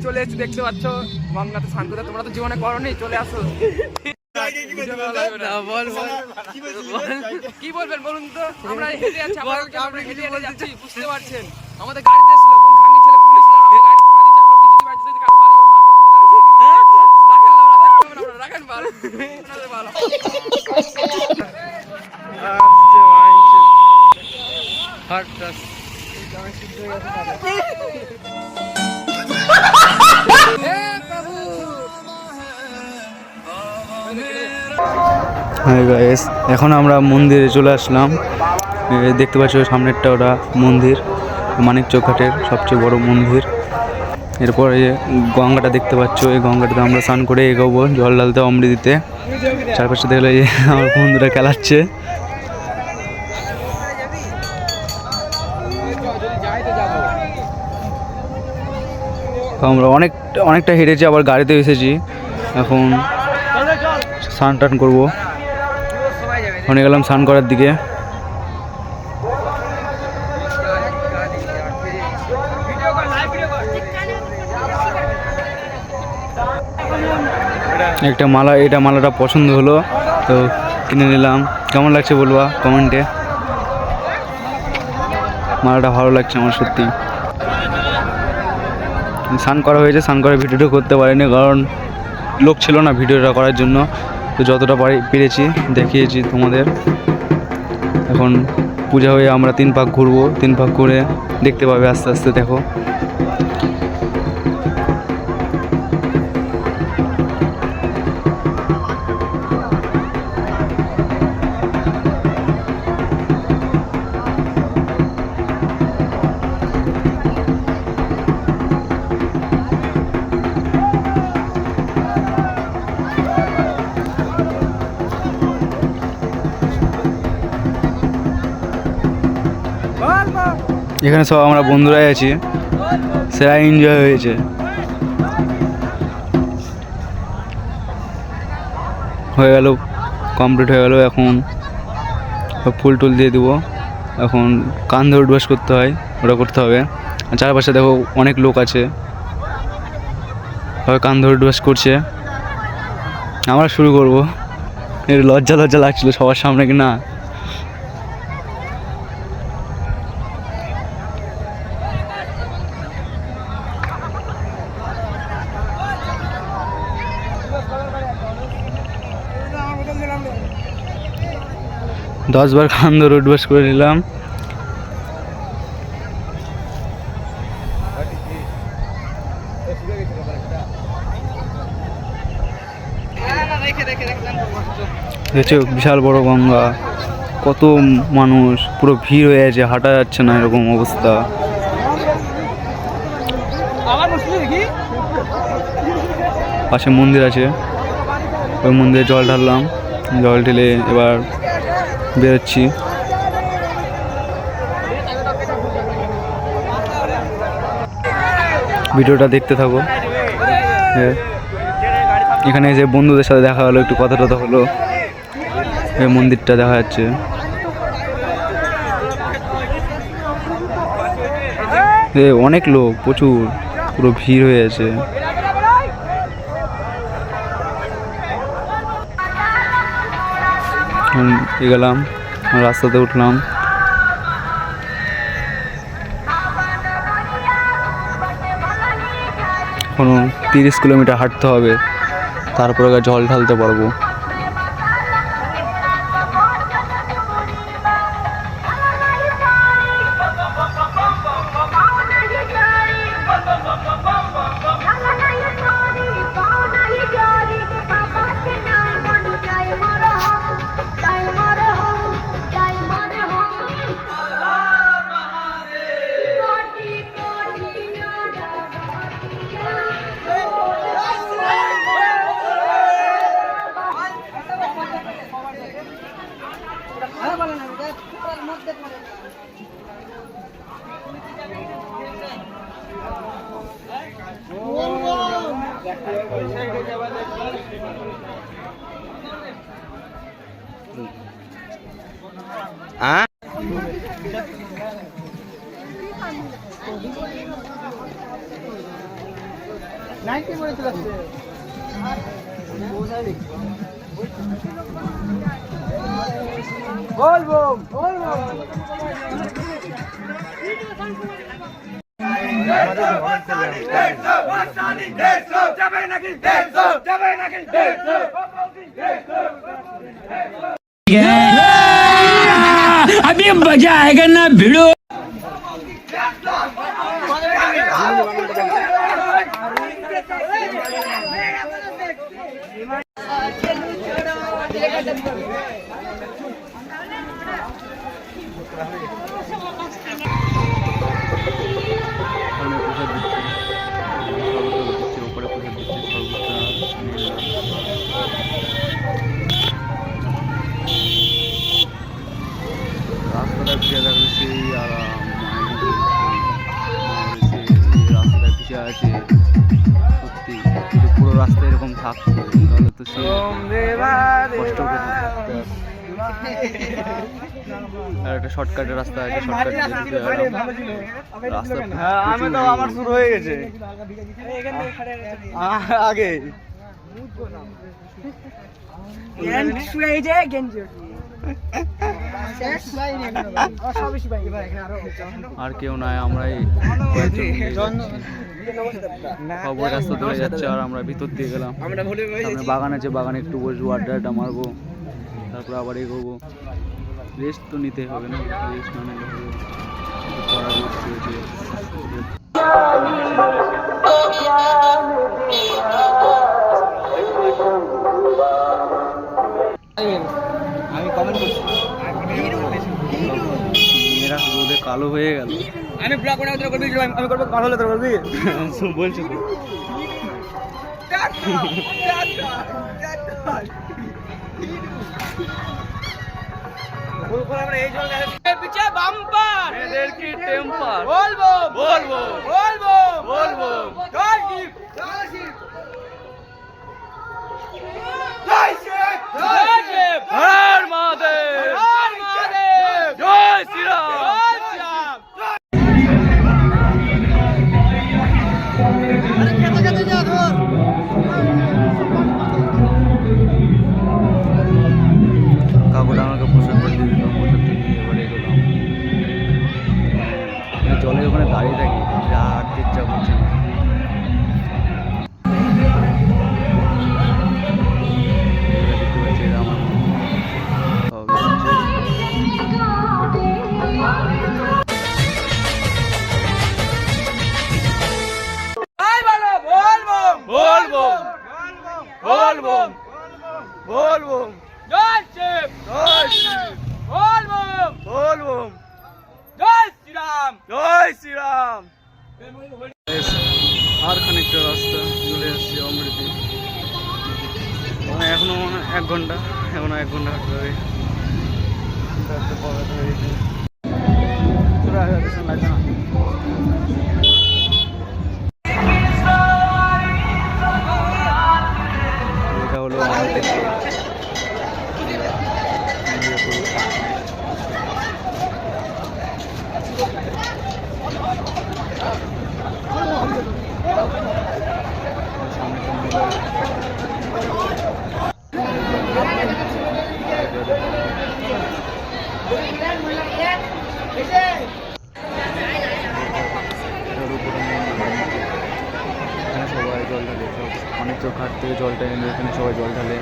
চলে এসেছি, দেখতে পাচ্ছ গঙ্গাতে স্নান করতে। তোমরা তো জীবনে করোনি, চলে আসো। কি বলবেন বলুন তো? আমরা হেঁটে যাচ্ছি, আমরা হেঁটে যাচ্ছি, বুঝতে পারছেন? আমাদের গাড়িতে এসেছিল কোন খাঙ্গি ছেলে, পুলিশ গাড়ি থামা দিচ্ছে, লোকটি যদি বাড়িতে যদি কারো বাড়ি ওর মাকে রাখেন ভালো। হাই গাইস, এখন আমরা মন্দিরে চলে আসলাম। দেখতে পাচ্ছ সামনেরটা ওটা মন্দির, মানিকচক ঘাটের সবচেয়ে বড় মন্দির। এরপরে গঙ্গাটা দেখতে পাচ্ছ, এই গঙ্গাটাতে আমরা স্নান করে এগোবো জল ঢালতে অমৃতিতে। চারপাশে দেখলে আমার বন্ধুরা খেলাচ্ছে। আমরা অনেকটা হেঁটেছি, আবার গাড়িতে এসেছি। এখন স্নান টান করবো, ওখানে গেলাম স্নান করার দিকে। একটা মালা, এটা মালাটা পছন্দ হলো তো কিনে নিলাম। কেমন লাগছে বলবা কমেন্টে। মালাটা ভালো লাগছে আমার সত্যি। স্নান করা হয়েছে, স্নান করে ভিডিওটা করতে পারিনি কারণ লোক ছিল না ভিডিওটা করার জন্য। তো যতটা পেরেছি দেখিয়েছি তোমাদের। এখন পূজা হয়ে আমরা 3 পাক ঘুরবো, 3 পাক ঘুরে দেখতে পাবে আস্তে আস্তে। দেখো এখানে সব আমরা বন্ধুরাই আছি, সেরা এনজয় হয়েছে। হয়ে গেল, কমপ্লিট হয়ে গেল। এখন ফুল টুল দিয়ে দেবো। এখন কান ধরে উঠবাস করতে হয়, ওটা করতে হবে। আর চারপাশে দেখো অনেক লোক আছে, সবাই কান ধরে উঠবাস করছে। আমরা শুরু করবো। এর লজ্জা লাগছিল সবার সামনে কি না। দশ বার কান ধরে উঠবাস করে নিলাম। দেখছো বিশাল বড় গঙ্গা, কত মানুষ, পুরো ভিড় হয়ে আছে, হাঁটা যাচ্ছে না এরকম অবস্থা। পাশে মন্দির আছে, ওই মন্দিরে জল ঢাললাম, জল ঢেলে এবার বেরোচ্ছি। ভিডিওটা দেখতে থাকো। এখানে যে বন্ধুদের সাথে দেখা হলো, একটু কথা টথা হলো। এই মন্দিরটা দেখা যাচ্ছে। অনেক লোক, প্রচুর, পুরো ভিড় হয়ে আছে। গেলাম, রাস্তাতে উঠলাম। কোনো 30 কিলোমিটার হাঁটতে হবে, তারপরে জল ঢালতে পারবো। अभी मजा आएगा ना भिड़ो। প্রসাদ দিচ্ছে, দিচ্ছে উপরে প্রসাদ দিচ্ছে রাস্তাটা পিছিয়ে থাকলে সেই আরাম, রাস্তাটা পিছিয়ে আছে সত্যি। যদি পুরো রাস্তা এরকম থাকতো তাহলে তো সে কষ্ট করে থাকতে। আর একটা শর্টকাটের রাস্তা আছে, শর্টকাট রাস্তা আমি তো আমার শুরু হয়ে গেছে আগে। আর কেউ নাই, আমরাই খবর রাস্তা ধরে যাচ্ছে আর আমরা ভিতর দিয়ে গেলাম। সামনে বাগান আছে, বাগানে একটু বসবো, আড্ডা মারবো, তারপর আবার এগোবো। রেস্ট তো নিতে হবে না, রেস্ট না নিলে হবে আমি কমেন্ট করছি, মেয়েরা রোদে কালো হয়ে গেল। আমি ব্লগ বানাতে করবি, আমি করবো কালো হলে তোর করবি বলছো পিছে বাম্পার এদের কি টেম্পার। বলবো বলবো বলবো বলবো জয় শিব জয় শিব জয় শিব জয় শিব হর মহাদেব, হর মহাদেব জয় শ্রীরাম। জয় শ্রীরাম। কাকুটা আমাকে প্রসাদটা দিয়ে দিল, প্রসাদটা দিয়ে এবারে এগোলাম। জলের ওখানে দাঁড়িয়ে থাকি, যা হাঁটতে ইচ্ছা করছে না। দেখতে পাচ্ছি এরা আমার জয় বলো বলবো বলবো বলবো বলবো জয় শিব জয় শ্রী বলবো বলবো জয় শ্রীরাম। জয় শ্রীরাম। আর খানিকটা রাস্তা চলে এসছি অমৃতি। এখনো 1 ঘন্টা, এখনো 1 ঘন্টা হাঁটতে হবে। এটা হলো আমাদের এখানে সবাই জল ঢালে, অনেক চোখ ঘাট থেকে জলটা এনে এখানে সবাই জল ঢালে।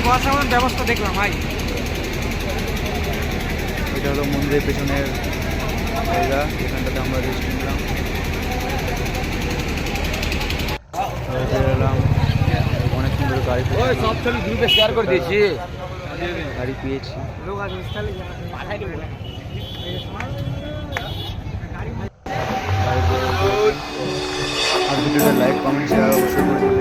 বসানোর ব্যবস্থা দেখলাম ভাই। এটা হলো মন্দিরের পেছনের জায়গা, এখানটাতে আমরা রেস্ট নিলাম। এলাম, অনেক সুন্দর গাড়ি সব ছবি গ্রুপে শেয়ার করে দিয়েছি। গাড়ি পেয়েছি। আর ভিডিওটা লাইক কমেন্ট শেয়ার অবশ্যই করবেন।